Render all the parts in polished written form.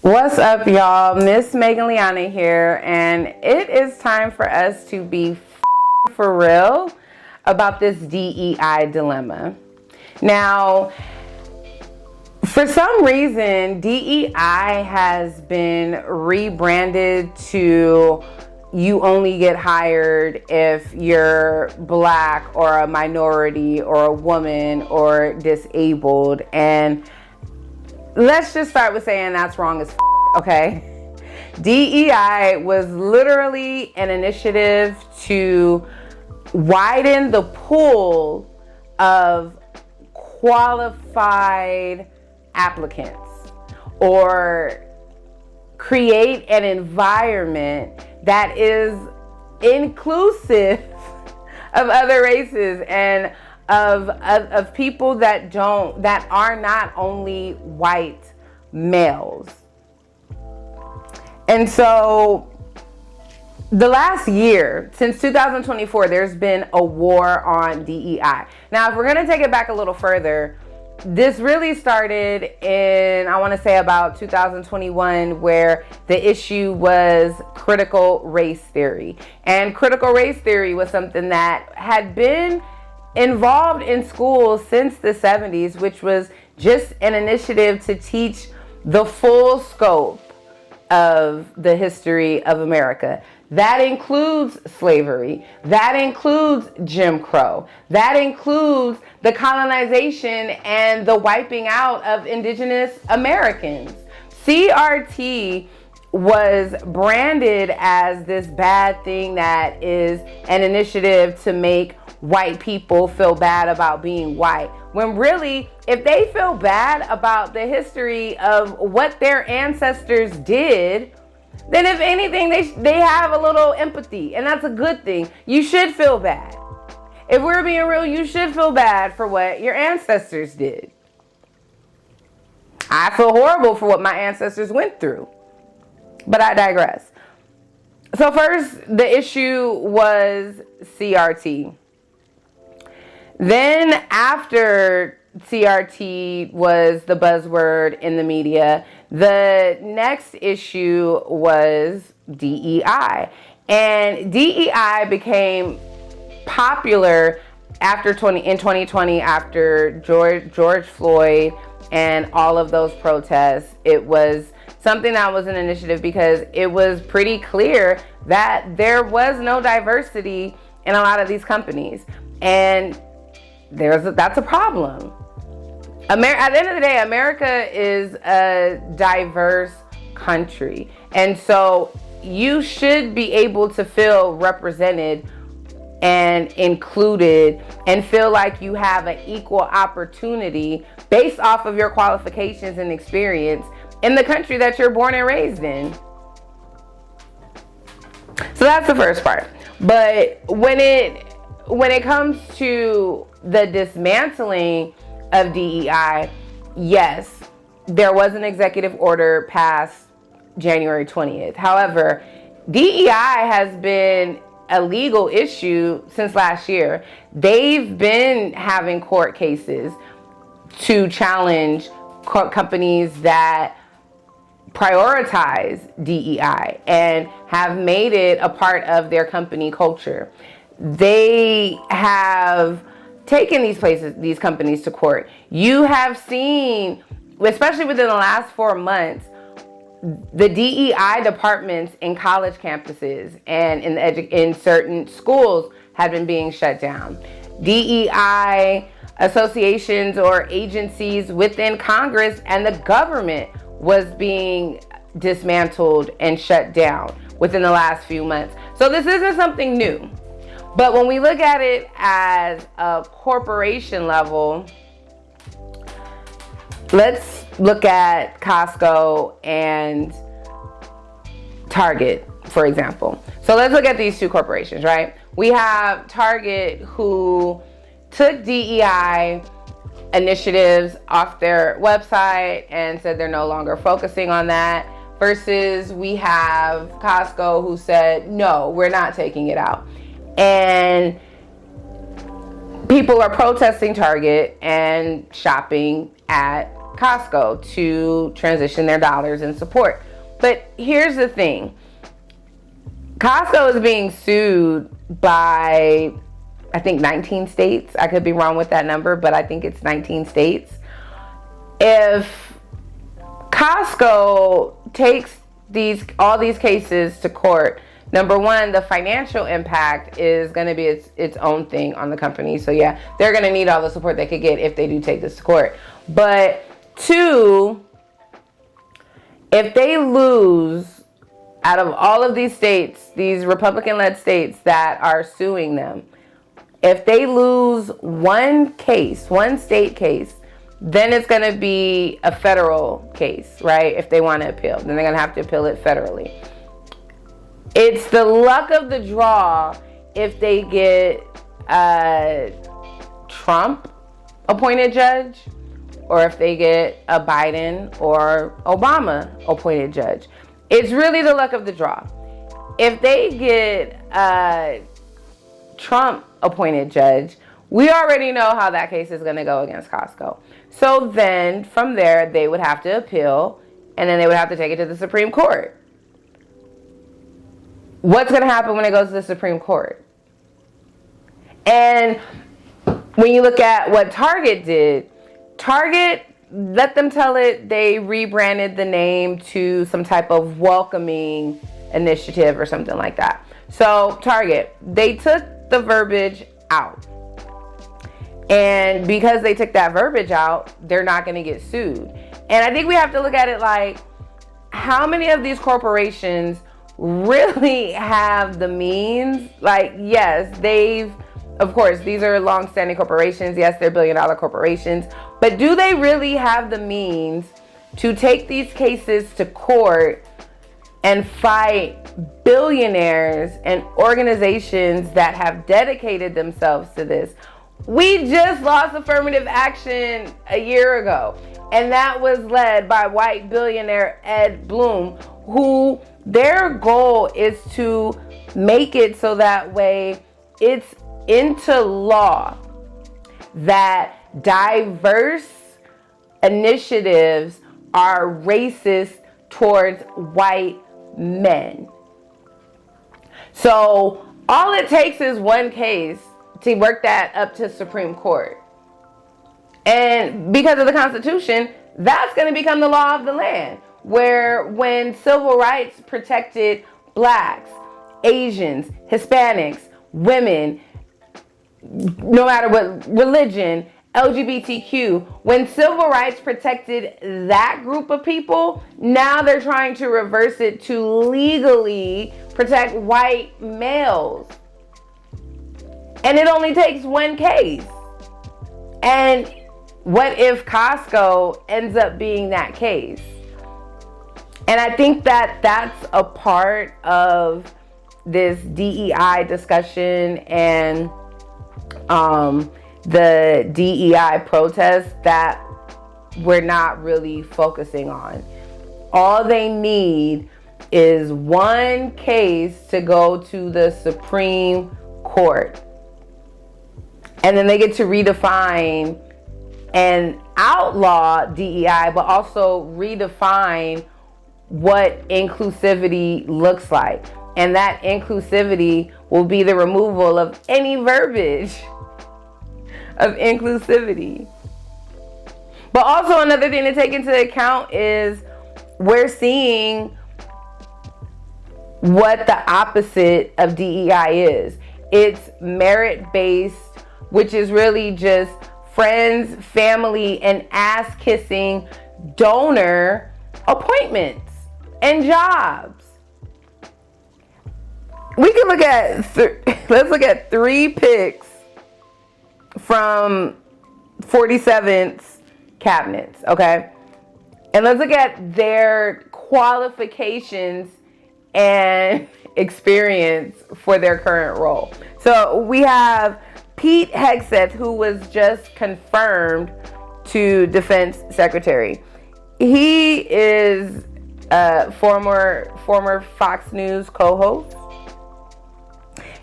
What's up, y'all? Miss Megan Liana here, and it is time for us to be for real about this DEI dilemma. Now, for some reason, DEI has been rebranded to you only get hired if you're black or a minority or a woman or disabled. And let's just start with saying that's wrong as okay? DEI was literally an initiative to widen the pool of qualified applicants or create an environment that is inclusive of other races and of people that are not only white males. And so the last year, since 2024, there's been a war on DEI. Now, if we're going to take it back a little further, this really started in, I want to say about 2021, where the issue was critical race theory. And critical race theory was something that had been involved in schools since the 70s, which was just an initiative to teach the full scope of the history of America. That includes slavery. That includes Jim Crow. That includes the colonization and the wiping out of indigenous Americans. CRT was branded as this bad thing that is an initiative to make white people feel bad about being white. When really, if they feel bad about the history of what their ancestors did, then if anything, they have a little empathy, and that's a good thing. You should feel bad. If we're being real, you should feel bad for what your ancestors did. I feel horrible for what my ancestors went through, but I digress. So first, the issue was CRT. Then after CRT was the buzzword in the media, the next issue was DEI. And DEI became popular in 2020 after George Floyd and all of those protests. It was something that was an initiative because it was pretty clear that there was no diversity in a lot of these companies. And that's a problem. At the end of the day, America is a diverse country. And so you should be able to feel represented and included and feel like you have an equal opportunity based off of your qualifications and experience in the country that you're born and raised in. So that's the first part. But when it comes to the dismantling of DEI, yes, there was an executive order passed January 20th. However, DEI has been a legal issue since last year. They've been having court cases to challenge companies that prioritize DEI and have made it a part of their company culture. They have taken these companies to court. You have seen, especially within the last 4 months, the DEI departments in college campuses and in certain schools have been being shut down. DEI associations or agencies within Congress and the government was being dismantled and shut down within the last few months. So this isn't something new. But when we look at it as a corporation level, let's look at Costco and Target, for example. So let's look at these two corporations, right? We have Target, who took DEI initiatives off their website and said they're no longer focusing on that, versus we have Costco, who said, no, we're not taking it out. And people are protesting Target and shopping at Costco to transition their dollars and support. But here's the thing. Costco is being sued by, I think, 19 states. I could be wrong with that number, but I think it's 19 states. If Costco takes all these cases to court, number one, the financial impact is going to be its own thing on the company. So yeah, they're going to need all the support they could get if they do take this to court. But two, if they lose out of all of these states, these Republican-led states that are suing them, if they lose one state case, then it's going to be a federal case, right? If they want to appeal, then they're going to have to appeal it federally. It's the luck of the draw if they get a Trump appointed judge, or if they get a Biden or Obama appointed judge. It's really the luck of the draw. If they get a Trump appointed judge, we already know how that case is going to go against Costco. So then from there, they would have to appeal, and then they would have to take it to the Supreme Court. What's going to happen when it goes to the Supreme Court? And when you look at what Target did, Target, let them tell it, they rebranded the name to some type of welcoming initiative or something like that. So Target, they took the verbiage out. And because they took that verbiage out, they're not going to get sued. And I think we have to look at it like, how many of these corporations really have the means? Like, yes, of course, these are long-standing corporations. Yes, they're billion-dollar corporations. But do they really have the means to take these cases to court and fight billionaires and organizations that have dedicated themselves to this? We just lost affirmative action a year ago, and that was led by white billionaire Ed Bloom, who their goal is to make it so that way it's into law that diverse initiatives are racist towards white men. So all it takes is one case to work that up to Supreme Court. And because of the Constitution, that's going to become the law of the land, where when civil rights protected blacks, Asians, Hispanics, women, no matter what religion, LGBTQ, when civil rights protected that group of people, now they're trying to reverse it to legally protect white males. And it only takes one case. And what if Costco ends up being that case? And I think that that's a part of this DEI discussion and the DEI protests that we're not really focusing on. All they need is one case to go to the Supreme Court. And then they get to redefine and outlaw DEI, but also redefine what inclusivity looks like. And that inclusivity will be the removal of any verbiage of inclusivity. But also another thing to take into account is we're seeing what the opposite of DEI is. It's merit-based, which is really just friends, family, and ass-kissing donor appointments and jobs. We can look at, let's look at 3 picks from 47th cabinets, okay? And let's look at their qualifications and experience for their current role. So we have Pete Hegseth, who was just confirmed to Defense Secretary. He is a former Fox News co-host.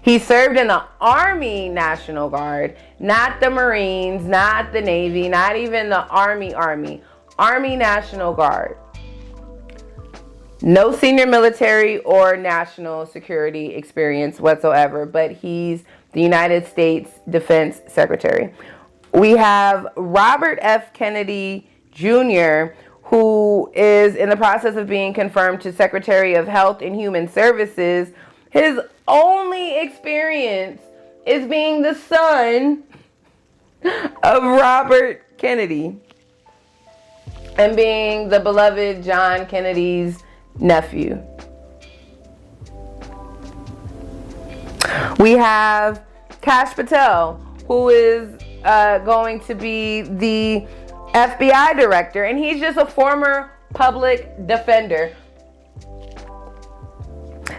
He served in the Army National Guard, not the Marines, not the Navy, not even the Army, Army National Guard. No senior military or national security experience whatsoever, but he's the United States Defense Secretary. We have Robert F. Kennedy Jr., who is in the process of being confirmed to Secretary of Health and Human Services. His only experience is being the son of Robert Kennedy and being the beloved John Kennedy's nephew. We have Kash Patel, who is going to be the FBI director, and he's just a former public defender.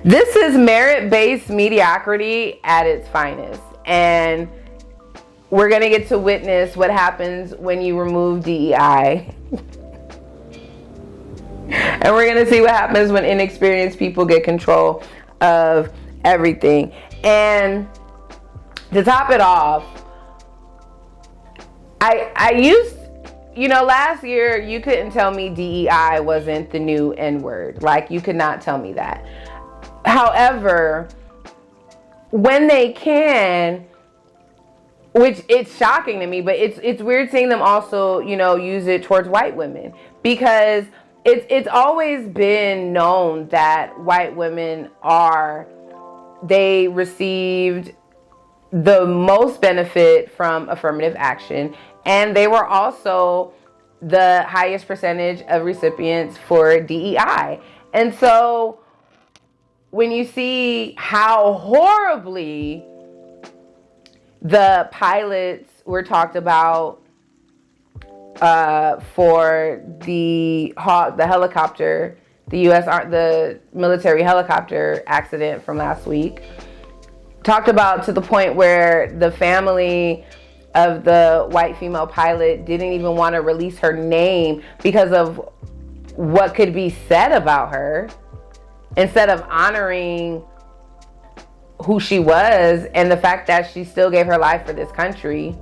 This is merit-based mediocrity at its finest, and we're going to get to witness what happens when you remove DEI. And we're going to see what happens when inexperienced people get control of everything. And to top it off, I used, last year you couldn't tell me DEI wasn't the new N-word. Like, you could not tell me that. However, when they can, which it's shocking to me, but it's weird seeing them also, use it towards white women, because it's always been known that white women they received the most benefit from affirmative action, and they were also the highest percentage of recipients for DEI. And so when you see how horribly the pilots were talked about for the helicopter, the military helicopter accident from last week, talked about to the point where the family of the white female pilot didn't even want to release her name because of what could be said about her, instead of honoring who she was and the fact that she still gave her life for this country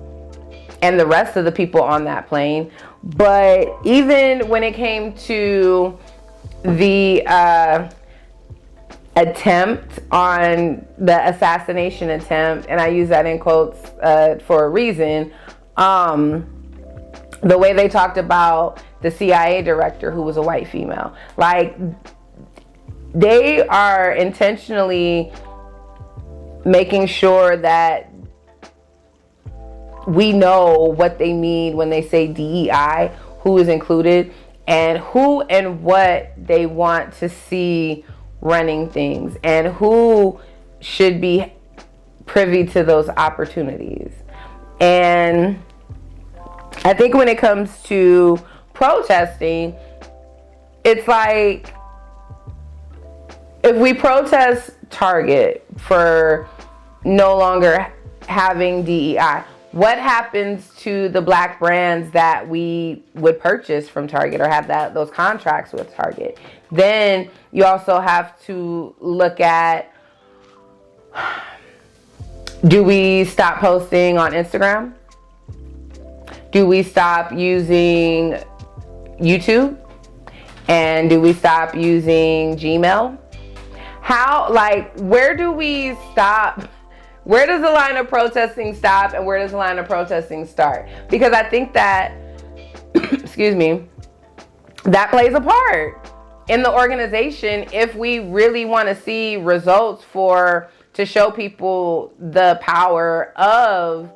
and the rest of the people on that plane. But even when it came to the attempt on the assassination attempt, and I use that in quotes for a reason, the way they talked about the CIA director, who was a white female, like, they are intentionally making sure that we know what they mean when they say DEI, who is included, and who and what they want to see running things, and who should be privy to those opportunities. And I think when it comes to protesting, it's like, if we protest Target for no longer having DEI, what happens to the black brands that we would purchase from Target or have those contracts with Target? Then you also have to look at, do we stop posting on Instagram? Do we stop using YouTube? And do we stop using Gmail? Where do we stop? Where does the line of protesting stop and where does the line of protesting start? Because I think that, excuse me, that plays a part in the organization if we really want to see results to show people the power of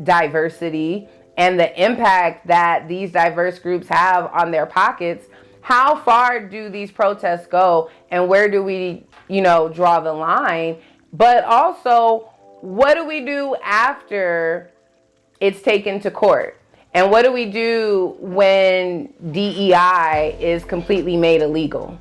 diversity and the impact that these diverse groups have on their pockets. How far do these protests go, and where do we, draw the line? But also, what do we do after it's taken to court? And what do we do when DEI is completely made illegal?